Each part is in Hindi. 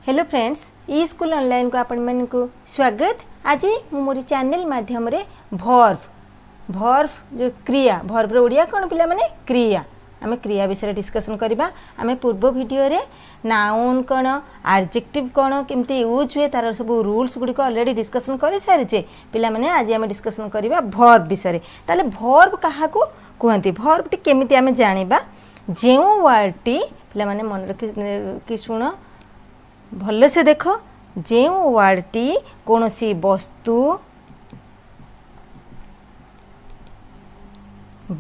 हेलो फ्रेंड्स ई स्कूल ऑनलाइन को आपण मन को स्वागत। आज मोर चैनल माध्यम रे भर्व जो क्रिया भर्वर ओडिया कौन पिला माने क्रिया आम क्रिया विषय डिस्कसन करबा। आम पूर्व वीडियो रे नाउन कौन एडजेक्टिव कौन केमती यूज हुए तार सब रूल्स गुड़िक ऑलरेडी डिस्कसन कर सारी पिला माने आज आम डिस्कसन करबा भर्व विषय। ताले भर्व काहा को कहंती भर्व टी केमिति आम जानिबा जेउ वर्ड टी पिला माने मन रखी शुण भल से देख जो वर्डटी कौन सी वस्तु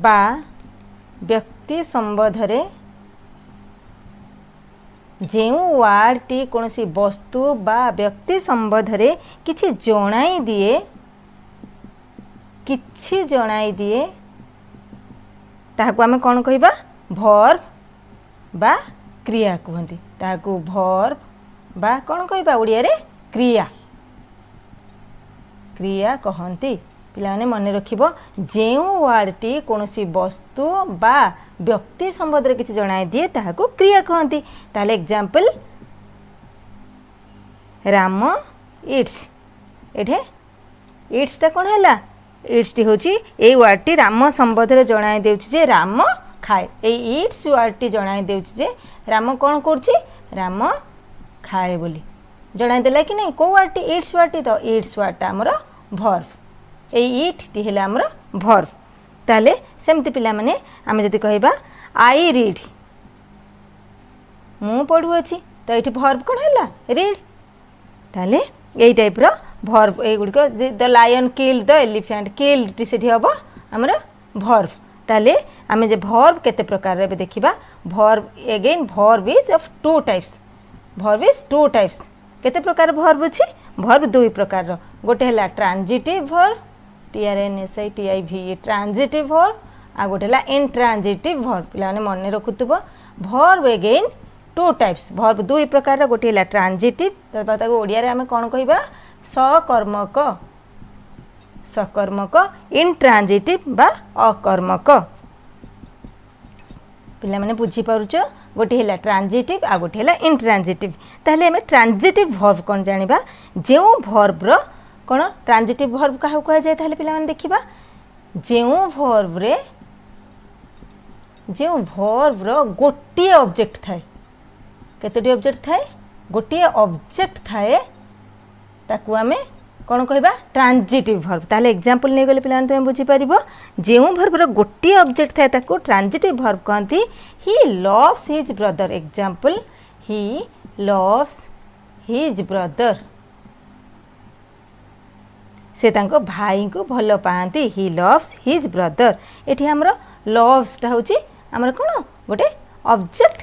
बा व्यक्ति संबंधरे जो वर्डटी कौन सी वस्तु बा व्यक्ति संबंधरे किछि जणाई दिए ताहाको आमे कौन कहिबा भर्व बा क्रिया कहंती। ताहाको भर्व बा कौन कहबा ओडिया रे क्रिया क्रिया कहंती। पिला माने मन रखिबो जेउ वर्डटी कोनोसी वस्तु बा व्यक्ति संबंध रे किछि जणाई दिए ताहाको क्रिया कहंती। ताले एग्जांपल राम इट्स एठे इट्स ता कोन हैला इट्स टी होची ए वर्डटी राम संबंध रे जणाई देउछि जे राम खाए। ए इट्स वर्डटी जणाई देउछि जे राम कोन करछि राम खाए बोली जणाई देला कि नहीं। को वर्डटी इट्स वर्डटी तो इट्स वर्डटा हमर भर्व ए इट टी हैला हमर भर्व। ताले सेमति पिला माने आमे जति कहबा आई रीड मु पढु अछि तो एठी भर्व कोन हैला रीड। ताले एई टाइप रो भर्व ए गुडी को the lion killed the elephant killed टी सेठी हबो हमर भर्व। ताले आमे जे भर्व केते प्रकार रे देखिबा verb again verb is of to types verb is two types केते प्रकार भर्व अछि भर्व दुई प्रकार रो गोटे हैला transitive verb TRNSITIV transitive verb आ गोटे हैला इंट्रांजिटिव भर्व। पिला माने मन रखुतबो verb again two types verb दुई प्रकार रो गोटे हैला ट्रांजिटिव तबा ओडिया रे हमें कोन कहिबा सकर्मक इंट्रांजिटिव बा अकर्मक। पिला माने बुझी पारुछ गोटे हैला ट्रांजिटिव आ गोटे हैला इंट्रांजिटिव। ताहले हमें ट्रांजिटिव भर्व कोन जानिबा जेउ भर्व रो कोन ट्रांजिटिव भर्व काहू कह जाय। ताहले पिला माने देखिबा जेउ भर्व रो गोटे ऑब्जेक्ट थाए केतोटी ऑब्जेक्ट थाए गोटे ऑब्जेक्ट थाए ताकू हमें कौन कहबा ट्रांजिटिव भर्व। ताहले एग्जांपल नै गले पिलान तुम बुझी परिबो जेउ भर्व रो गोटे ऑब्जेक्ट थाए ताकू ट्रांजिटिव भर्व कहंती। He loves his brother example he loves his brother से तांको भाई को भलो पांती ही लव्स हिज ब्रदर। एठी हमरो लव्स ता होची हमर कोन गोटे ऑब्जेक्ट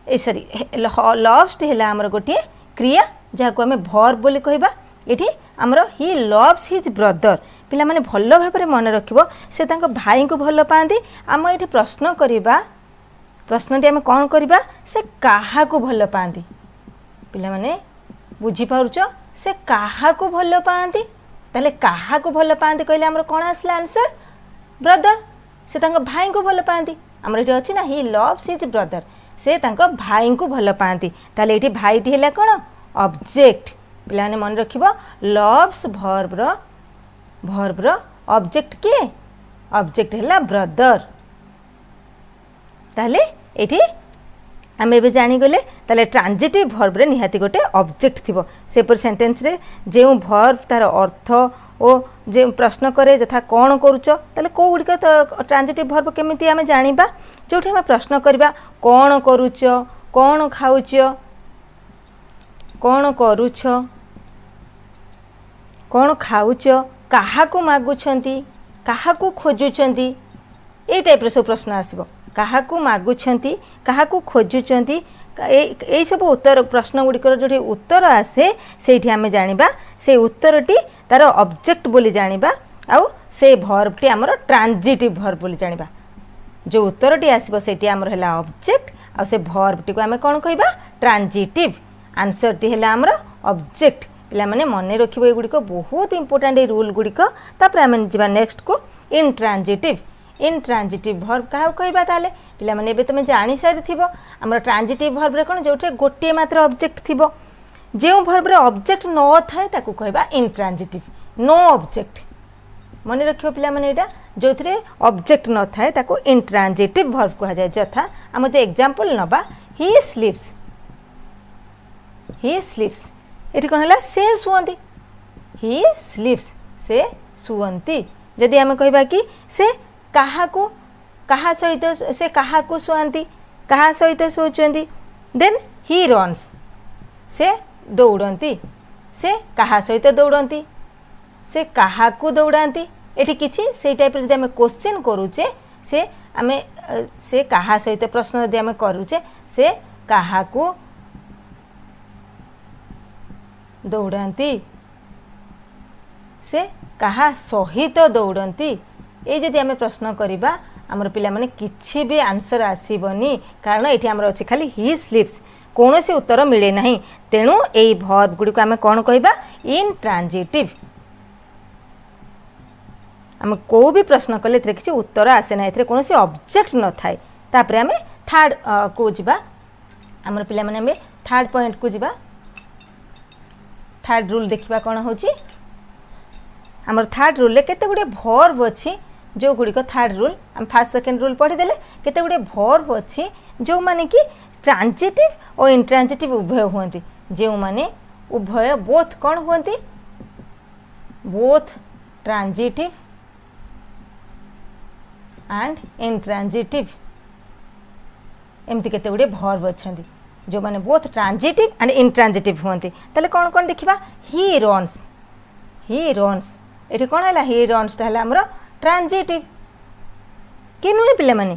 ए सॉरी लव्स टी हैला हमर गोटे क्रिया जाको हमें भर्व बोली कहबा। एठी हमरो ही लव्स हिज ब्रदर पिला माने भलो भाबरे मन रखिबो से तांको भाई को भलो पांती। हम एठी प्रश्न करिबा प्रश्नटी आम कौन करबा से काहा को भलो पांती पिला माने बुझी पारुछ से काहा को भलो पांती। ताले काहा को भलो पांती कहले हमर कोन आसला आंसर ब्रदर से तांको भाई को भलो पांती। हमर एठी अछि ना ही लव्स हिज ब्रदर से तांको भाई को भलो पांती। ताले एठी भाईटी हैला कोन ऑब्जेक्ट पिला माने मन रखिबो लव्स भर्व रो ऑब्जेक्ट के ऑब्जेक्ट हैला ब्रदर। ताले एठी आमे बे जानि गले ताले ट्रांजिटिव भर्व रे निहाती गोटे ऑब्जेक्ट थिबो से पर सेंटेंस रे जेउ भर्व तार अर्थ ओ जे प्रश्न करे जथा कोन करूछ ताले को गुडी का तो ट्रांजिटिव भर्व केमिति आमे जानिबा जोठी हम प्रश्न करबा कोन करूछ कोन खाउछ कोन करूछ कोन खाउछ काहा को मागुछंती काहा को खोजुछंती ए टाइप रे सब प्रश्न आसीबो काहा को मागुछंती काहा को खोजुछंती ए सब उत्तर प्रश्न गुड़िकर जो उत्तर आसे से आम जानिबा से उत्तरटी तार ऑब्जेक्ट बोली जानिबा आउ से भर्वटी आमर ट्रांजिटिव भर्व बोली जानिबा। जो उत्तरटी आसीबो सेठी आमर हैला ऑब्जेक्ट आ से भर्वटी को आमे कोन कहबा ट्रांजिटिव आंसरटी हैला आमर ऑब्जेक्ट। पिला माने मने रखिबो ए गुड़िको बहुत इंपोर्टेंट ए रूल गुड़िको। तापर आमे जिबा नेक्स्ट को इंट्रांजिटिव भर्व काहा कहबा ताले पिला माने एबे तुम जानि सारि थिबो हमर ट्रांजिटिव भर्व रे कोन जोठे गोटे मात्र ऑब्जेक्ट थिबो जो भर्ब रे ऑब्जेक्ट न थाए ताकू कहबा इंट्रांजिटिव नो ऑब्जेक्ट मन रखियो पिला माने एटा जो थे ऑब्जेक्ट न थाए ताकू इंट्रांजिटिव भर्ब कहा जाए जथा आम जो एग्जांपल नबा ही स्लीप्स एटी कौन है से शुअंती ही स्लीप्स से शुअंती जदि आम कहबा कि से काहाकू कहा सहित से काहाकू शुअंती कहा सहित शुचंती देन ही रन्स से दौड़ती से कहा सहित दौड़ती से काहाकू दौड़ाती एटी किछि से टाइप जदि आम क्वेश्चन करूचे से आमे से कहा सहित प्रश्न जदि आम करूचे से काहाकू दौड़ाती से कहा सहित दौड़ती ये जदि आम प्रश्न करवा आमर पिला माने किछि भी आंसर आसीबनी कारण ये आमर अच्छे खाली ही स्लीप्स कौन से उत्तर मिले नहीं तेणु यही भर्ब गुड़ी को आम कौन कहबा इंट्रांजिटिव आम को भी प्रश्न कले किसी उत्तर आसे ना कौन से ऑब्जेक्ट न थाए तापर आम थर्ड को जीवा आमर पिला माने आमे थर्ड पॉइंट को जीवा थर्ड रूल देखिबा कौन होची आमर थर्ड रूल केते गुडे भर्ब अछि जो गुड़िक थर्ड रूल आम फास्ट सेकेंड रूल पढ़ीदेले केते गुडे भर्ब अछि जो माने कि ट्रांजिटिव और इंट्रांजिटिव उभय हुंती जो माने उभय बोथ कौन हुंती बोथ ट्रांजिटिव एंड इंट्रांजिटिव एमती केते गुडे भर्ब अछंती जो माने बोथ ट्रांजिटिव एंड इंट्रांजिटिव हुंती तले कौन कौन देखिबा ही रन्स ये कौन है ही रन्स टा हमर ट्रांजिटिव कि नुहे पिले माने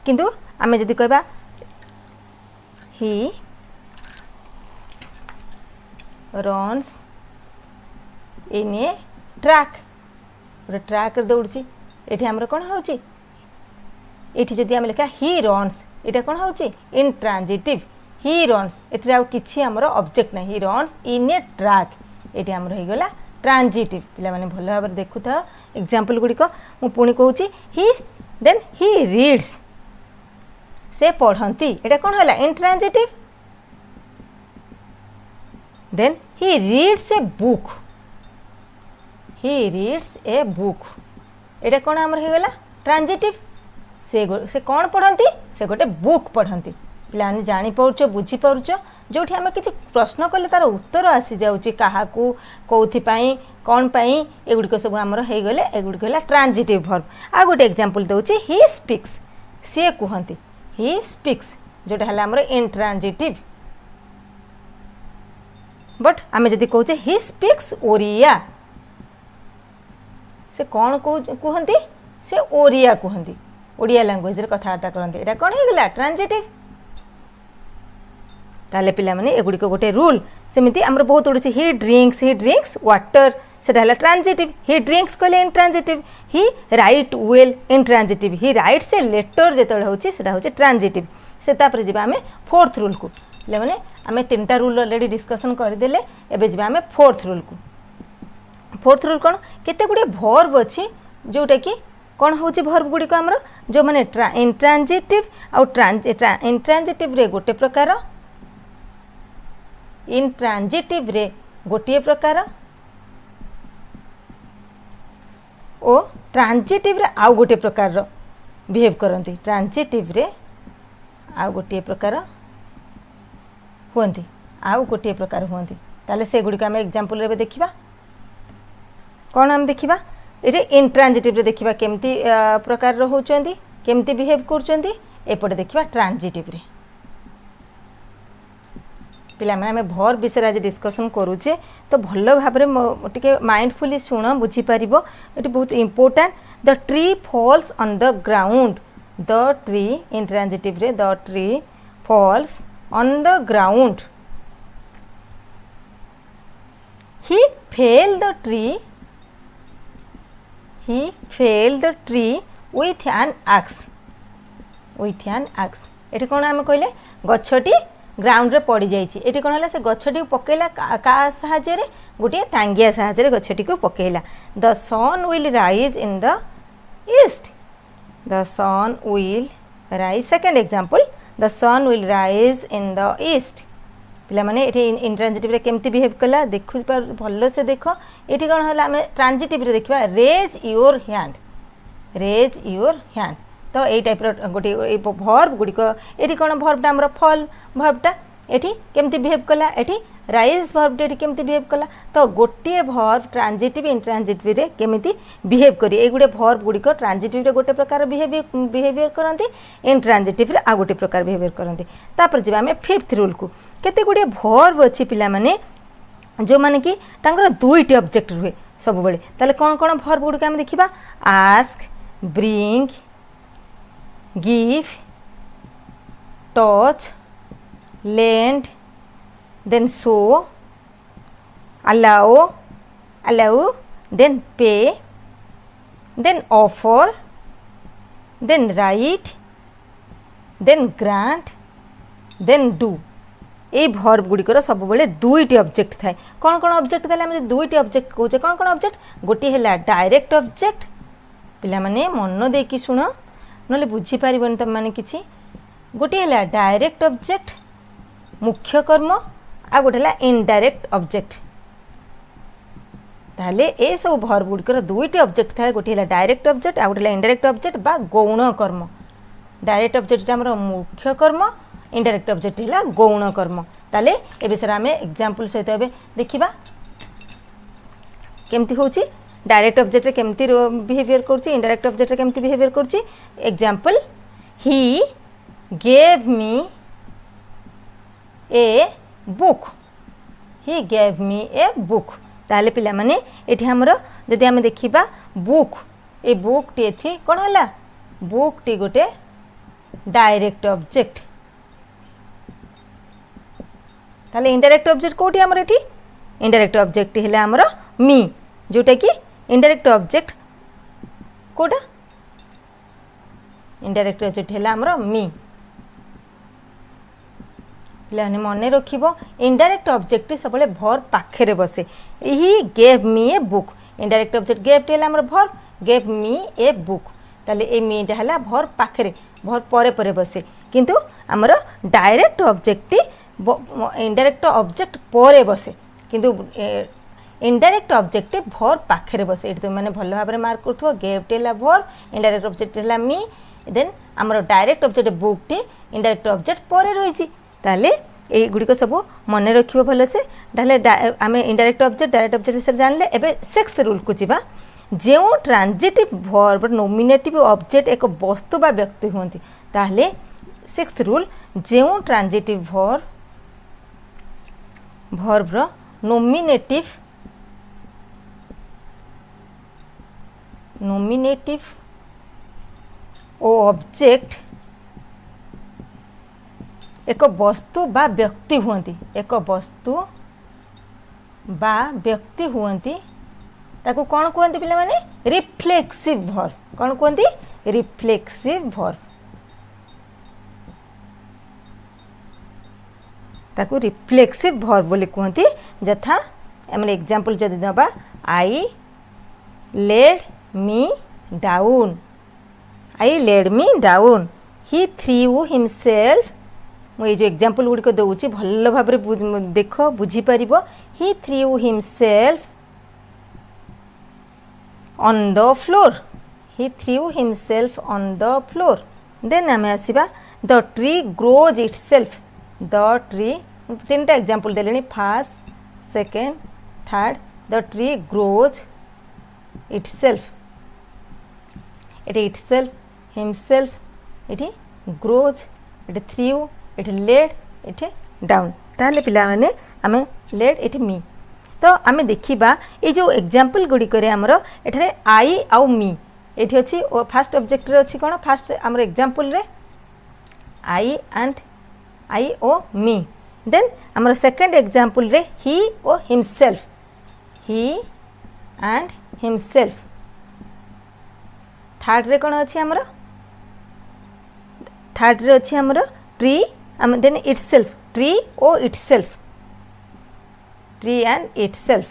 किंतु आमे जदि कहबा he runs in A track गोटे ट्रैक दौड़ी ये आमर कौन होची ये जदि आम लिखा ही रन्स ये कौन होची इंट्रांजिटिव ही रन्स एथरे आउ किछि हमर ऑब्जेक्ट ना he runs in A track ये आमर हो गला ट्रांजिटिव पिला माने भल भाव देखु था एग्जांपल गुडी को मु पुणी कहूची ही देन ही रीड्स से पढ़ंती एटा कौन होला intransitive then he reads a book एटा कौन हमर हे गला ट्रांजिटिव से कौन पढ़ंती से गोटे बुक पढ़ंती पिला माने जानि पउचो बुझी पउचो जोठी आम किसी प्रश्न कले तार उत्तर आसी जाउची काहाकू कौथि पाई कौन पाई एगुड़िक सब आमर हो गले एगुड़िक है ट्रांजिटिव भर्ब आ गोटे एग्जांपल दउची ही स्पीक्स सी कहती ही स्पीक्स जोटा है आमर इंट्रांजिटिव बट आम जदि कहचे ही स्पीक्स ओरिया से कौन कहती से ओरिया कहती ओडिया लैंग्वेज रे कथबार्ता करती एटा कौन हो गला ट्रांजिटिव ताले पिला माने एगुड़िक गोटे रूल सेमिति आमर बहुत उड़े ही ड्रिंक्स वाटर से ट्रांजिटिव ही ड्रिंक्स कहले इंट्रांजिटिव ही राइट वेल इंट्रांजिटिव ही राइट से लेटर जो होची सेटा होची ट्रांजिटिव से तापर जिबा आमे फोर्थ रूल को ले माने आमे तीनटा रूल ऑलरेडी डिस्कशन कर देले एबे जिबा आमे फोर्थ रूल को फोर्थ रूल कोन केते गुडे भर्ब अछि जोटा कि कोन होची भर्ब गुडी को हमरो जो माने इंट्रांजिटिव आ इंट्रांजिटिव रे गोटे प्रकार इंट्रांजिटिव रे गोटे प्रकार ओ ट्रांजिटिव रे आउ गोटे प्रकार रो बिहेव करती ट्रांजिटिव रे आउ गोटे प्रकार हुंती आउ गोटे प्रकार हुंती ताले से गुडी का हम एग्जांपल रे देखिबा कोन हम देखिबा एरे इंट्रांजिटिव रे देखिबा केमती प्रकार रो होचंती केमती बिहेव करचंती एपटे देखिबा ट्रांजिटिव रे पिला माने हमें भर विषय आज डिस्कसन करूचे तो भल भाव टे माइंडफुली शुण बुझी पारिबो एटी बहुत important the tree falls on the ground the tree intransitive रे the tree falls on the ground he fell the tree with an axe एटी कौन आम कहले गछटी ग्राउंड रे पड़ जाइए ये कौन है से गछटी पकेला का साहाଯ୍य गोटे टांगिया साहाଯ୍य गछटी को पकेला the sun will rise in the east the sun will rise second example the sun will rise in the east पिला माने एठी इंट्रांजिटिव रे केमती बिहेव कला देखु भल से देख एठी कोन हला हमें ट्रांजिटिव रे देखबा रेज योर हैंड तो ये टाइप गोटे भर्ब गुड़िक ये कौन भर्बटा आम फल भर्बटा एठी केमती बिहेव कला एठी राइज भर्बटा एठी केमती बिहेव कला तो गोटे भर्ब ट्रांजिटिव इंट्रांजिटिव रे केमिति बिहेव करी ए गुडे भर्ब गुड़िक ट्रांजिटिव रे गोटे प्रकार बिहेवियर करती इंट्रांजिटिव रे आ गोटे प्रकार बिहेवियर करती तापर जब आम फिफ्थ रूल को केते गुडे भर्ब अच्छी पिला माने जो माने कि तांकर दुईटी ऑब्जेक्ट रुहे सब बेले ताले कौन कौन भर्ब गुड़िक आम देखिबा ask bring give touch lend then show allow then pay then offer then write then grant then do ये भर्ब गुड़िकर सब बेले दुईटी ऑब्जेक्ट थाए कौन कौन ऑब्जेक्ट थाले हम दुईटी ऑब्जेक्ट कहूचे कौन कौन ऑब्जेक्ट गोटी है डायरेक्ट ऑब्जेक्ट पिला माने मन देकी शुण नले बुझी पारिबन तुम माने किछि गोटी है डायरेक्ट ऑब्जेक्ट मुख्य कर्म आ गोटे है इनडायरेक्ट ऑब्जेक्ट ताले ए सब भर्ब गुड़िकर दुईटी ऑब्जेक्ट थाए गोटे है डायरेक्ट ऑब्जेक्ट आ गोटे इनडायरेक्ट ऑब्जेक्ट बा गौण कर्म डायरेक्ट ऑब्जेक्ट हमर मुख्य कर्म इनडायरेक्ट ऑब्जेक्ट है गौण कर्म ताले ए विषय आम एग्जांपल सहित एबे देखिबा केमती होची डायरेक्ट ऑब्जेक्ट रे केमती बिहेवियर करची इनडायरेक्ट ऑब्जेक्ट रे केमती बिहेवियर करची example he gave me a book ताले पिला माने एठी हमरो जदि हम देखिबा बुक ए बुक टी थी कोन हला बुक टी गोटे डायरेक्ट ऑब्जेक्ट ताले इनडायरेक्ट ऑब्जेक्ट कोठी हमर एठी इनडायरेक्ट ऑब्जेक्ट हैला हमरो मी जोटा कि इनडायरेक्ट ऑब्जेक्ट कोटा इनडायरेक्ट ऑब्जेक्ट हैला हमरो मी पिलाने मन रखिबो इनडायरेक्ट ऑब्जेक्ट सब भर्ब पाखे बसे यही gave me a book indirect object gave टे हमर verb gave me a book ताले ए मी टा हला भर्ब पाखे भर्ब परे परे बसे किंतु हमर डायरेक्ट ऑब्जेक्ट इनडायरेक्ट ऑब्जेक्ट परे बसे किंतु इनडायरेक्ट ऑब्जेक्ट भर्ब पाखे बसे ये तुम मैंने भल भाव मार्क करो गेव टे भर्ब इनडायरेक्ट ऑब्जेक्ट है मी देन आमर डायरेक्ट ऑब्जेक्ट बुक टे इनडायरेक्ट ऑब्जेक्ट परे रही ताले ये गुड़िक सब मन रखिबो भल से ताले आम इनडायरेक्ट ऑब्जेक्ट डायरेक्ट ऑब्जेक्ट विषय जानले एबे सिक्स्थ रूल को जीवा जो ट्रांजिटिव भर्ब नोमिनेटिव ऑब्जेक्ट एक वस्तु बा व्यक्ति होंती ताले सिक्स्थ रूल जो ट्रांजिटिव भर्ब रो नोमिनेटिव ओ ऑब्जेक्ट एक वस्तु बा व्यक्ति हुंती एक वस्तु बा व्यक्ति हुंती ताको कौन कहते पिला माने रिफ्लेक्सिव भर्ब कौन कहते रिफ्लेक्सिव भर्ब ताको रिफ्लेक्सिव भर्ब बोली कहती जथा आम एग्जांपल जदि दबा I laid me down he threw himself मुझे जो एग्जांपल गुड़िक दूसरी भल भाव देख बुझीपर he threw himself on the floor then आम आसवा the tree grows itself the tree तीन टा एग्जांपल देले first second third the tree grows itself ये इटसेल्फ हिमसेल्फ ये ग्रोज ये थ्रू ये लेड ये डाउन ताले पिला माने आमे लेड ये मी तो आमे देखिबा ये जो एग्जांपल गुड़िक आमर एठारे आई आउ मी ये अच्छी फास्ट ऑब्जेक्ट रे अच्छी कौन फास्ट आमर एग्जांपल रे आई ओ मी देन आमर सेकंड एग्जांपल रे ही ओ हिमसेल्फ थर्ड रे कौन अच्छी आमर थर्ड रे अच्छी आमर tree then itself tree and itself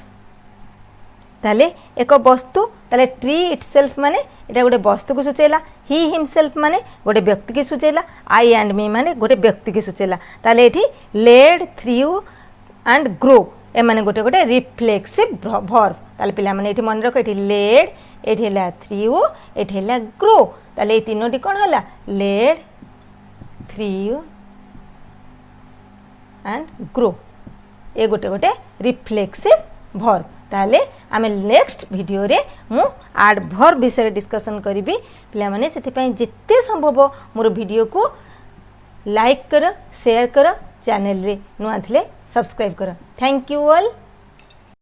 ताले एक वस्तु ताले ट्री इटसेल्फ माने एटा गोटे वस्तु को सूचेला ही हिमसेल्फ माने गोटे व्यक्ति की सूचेला आई एंड मी माने गोटे व्यक्ति की सूचेला ताले एठी लेड थ्रू एंड ग्रो ए माने गोटे गोटे रिफ्लेक्सिव वर्ब ताले पिला माने एठी मन रख एठी लेड एठी हला थ्रू एठी हला ग्रो ताले ए तीनोटी कोन हला लेड थ्रू एंड ग्रो ए गोटे गोटे रिफ्लेक्सिव वर्ब ताले आमे नेक्स्ट वीडियो रे मु एडवर्ब विषय डिस्कशन करी पिला माने सेति पई जिते संभव मोर वीडियो को लाइक कर शेयर कर चैनल रे नुआ थिले सब्सक्राइब कर थैंक यू ऑल।